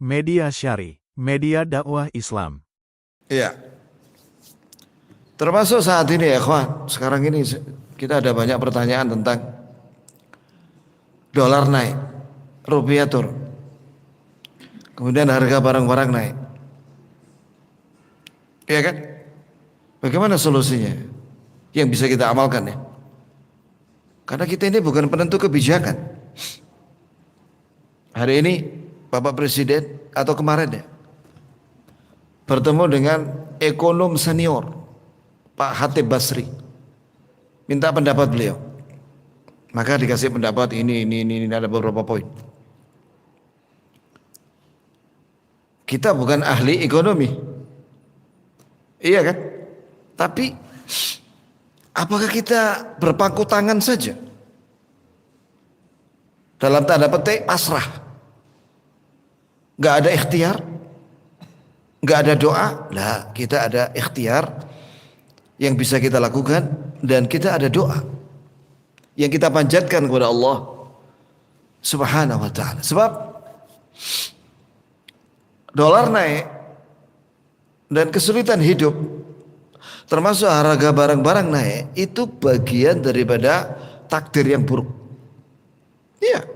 Media Syari, media dakwah Islam. Iya. Termasuk saat ini ya kawan, sekarang ini kita ada banyak pertanyaan tentang dolar naik, rupiah turun, kemudian harga barang-barang naik. Iya kan? Bagaimana solusinya yang bisa kita amalkan ya? Karena kita ini bukan penentu kebijakan. Hari ini Bapak Presiden atau kemarin ya bertemu dengan ekonom senior Pak Hatib Basri, minta pendapat beliau. Maka dikasih pendapat ini ada beberapa poin. Kita bukan ahli ekonomi, iya kan? Tapi apakah kita berpangku tangan saja? Dalam tanda petik pasrah, nggak ada ikhtiar, nggak ada doa. Nah, kita ada ikhtiar yang bisa kita lakukan dan kita ada doa yang kita panjatkan kepada Allah Subhanahu wa taala. Sebab dolar naik dan kesulitan hidup, termasuk harga barang-barang naik, itu bagian daripada takdir yang buruk. Iya.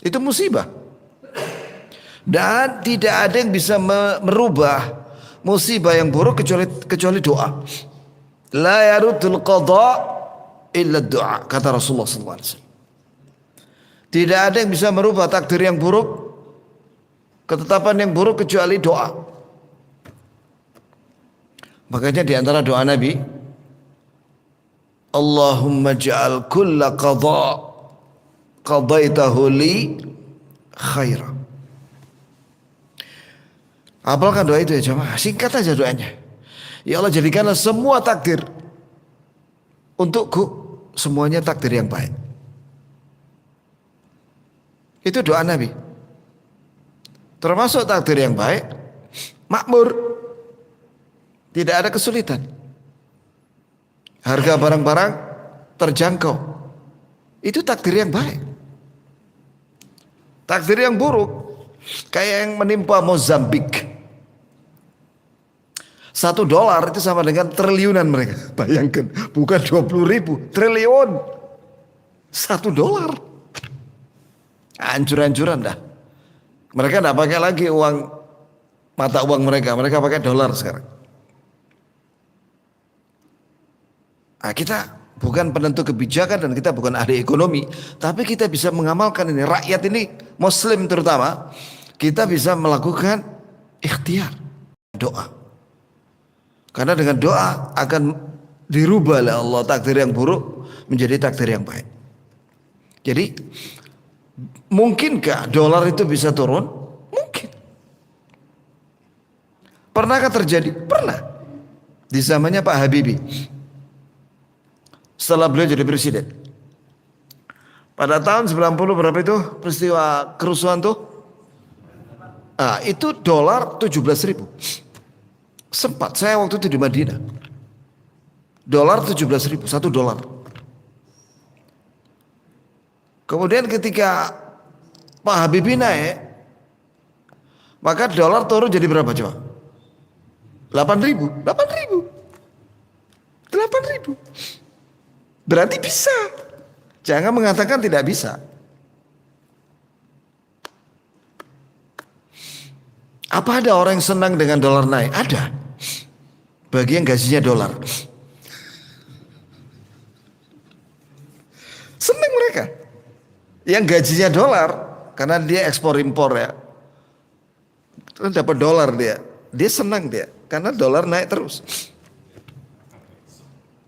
Itu musibah. Dan tidak ada yang bisa merubah musibah yang buruk kecuali doa. La yaruddul qada illa doa, kata Rasulullah SAW. Tidak ada yang bisa merubah takdir yang buruk, ketetapan yang buruk, kecuali doa. Makanya di antara doa Nabi, Allahumma ja'al kulla qadaitahu li khaira. Apalkan doa itu ya jemaah, singkat aja doanya. Ya Allah, jadikanlah semua takdir untukku, semuanya takdir yang baik. Itu doa Nabi. Termasuk takdir yang baik, makmur, tidak ada kesulitan, harga barang-barang terjangkau. Itu takdir yang baik. Takdir yang buruk kayak yang menimpa Mozambik. $1 itu sama dengan triliunan mereka. Bayangkan, bukan 20.000, triliun. $1. Hancur-hancuran dah. Mereka tidak pakai lagi uang, mata uang mereka pakai dolar sekarang. Nah, kita bukan penentu kebijakan dan kita bukan ahli ekonomi, tapi kita bisa mengamalkan ini. Rakyat ini, Muslim terutama, kita bisa melakukan ikhtiar, doa. Karena dengan doa akan dirubah oleh Allah takdir yang buruk menjadi takdir yang baik. Jadi mungkinkah dolar itu bisa turun? Mungkin. Pernahkah terjadi? Pernah. Di zamannya Pak Habibie, setelah beliau jadi presiden. Pada tahun 90 berapa itu peristiwa kerusuhan tuh? Nah, itu dolar 17.000. Sempat saya waktu itu di Madinah, dolar 17.000, $1. Kemudian ketika Pak Habibie naik, maka dolar turun jadi berapa coba? 8.000. Berarti bisa. Jangan mengatakan tidak bisa. Apa ada orang yang senang dengan dolar naik? Ada. Bagi yang gajinya dolar, senang mereka. Yang gajinya dolar, karena dia ekspor impor ya, dapat dolar dia senang dia, karena dolar naik terus.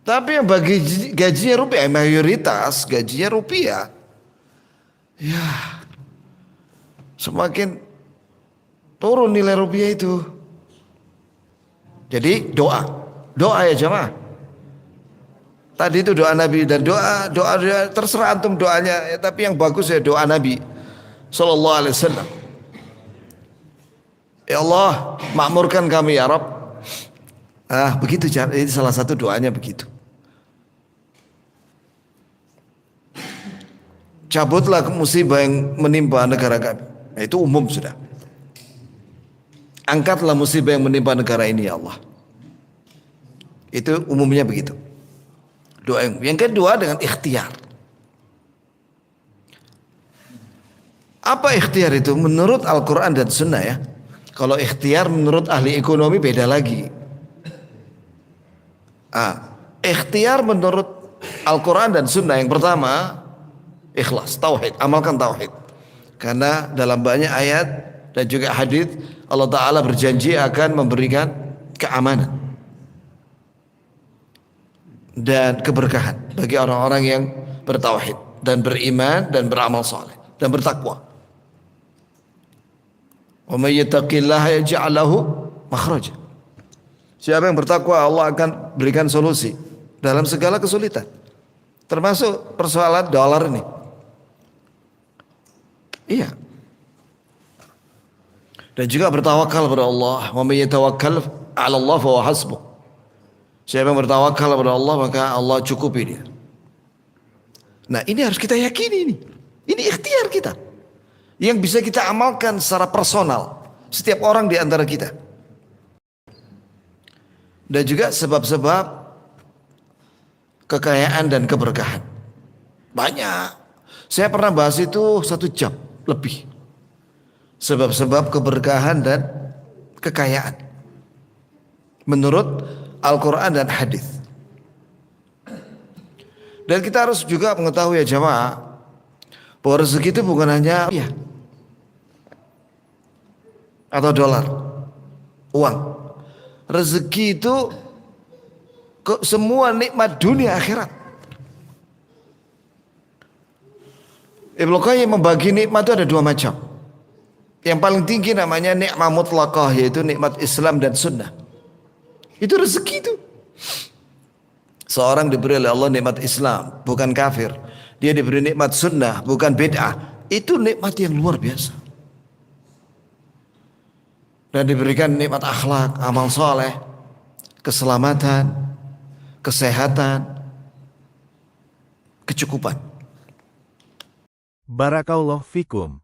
Tapi yang bagi gajinya rupiah, mayoritas gajinya rupiah, ya semakin turun nilai rupiah itu. Jadi doa ya jemaah. Tadi itu doa Nabi, dan doa terserah antum doanya, ya, tapi yang bagus ya doa Nabi Sallallahu Alaihi Wasallam. Ya Allah, makmurkan kami ya Rabb. Begitu cara, ini salah satu doanya begitu. Cabutlah musibah yang menimpa negara kami. Nah, itu umum sudah. Angkatlah musibah yang menimpa negara ini ya Allah. Itu umumnya begitu. Doa yang kedua dengan ikhtiar. Apa ikhtiar itu? Menurut Al-Quran dan Sunnah ya. Kalau ikhtiar menurut ahli ekonomi beda lagi. Ikhtiar menurut Al-Quran dan Sunnah yang pertama ikhlas, tauhid, amalkan tauhid. Karena dalam banyak ayat dan juga hadis Allah Ta'ala berjanji akan memberikan keamanan dan keberkahan bagi orang-orang yang bertauhid dan beriman dan beramal saleh dan bertakwa. Wa may yattaqillaha yaj'al lahu makhraja. Siapa yang bertakwa Allah akan berikan solusi dalam segala kesulitan. Termasuk persoalan dolar ini. Iya. Dan juga bertawakal kepada Allah. Wa may yatawakkal 'ala Allah fa huwa hasbuh. Siapa yang bertawakal kepada Allah maka Allah cukupi dia. Nah, ini harus kita yakini ini. Ini ikhtiar kita. Yang bisa kita amalkan secara personal setiap orang di antara kita. Dan juga sebab-sebab kekayaan dan keberkahan. Banyak. Saya pernah bahas itu 1 jam lebih. Sebab-sebab keberkahan dan kekayaan. Menurut Al-Quran dan hadis. Dan kita harus juga mengetahui ya jamaah, bahwa rezeki itu bukan hanya rupiah atau dolar, uang. Rezeki itu semua nikmat dunia akhirat. Ibnu Qayyim membagi nikmat itu ada 2 macam. Yang paling tinggi namanya nikmat mutlaqah, yaitu nikmat Islam dan Sunnah. Itu rezeki itu. Seorang diberi oleh Allah nikmat Islam, bukan kafir. Dia diberi nikmat Sunnah, bukan bid'ah. Itu nikmat yang luar biasa. Dan diberikan nikmat akhlak, amal soleh, keselamatan, kesehatan, kecukupan. Barakallahu fikum.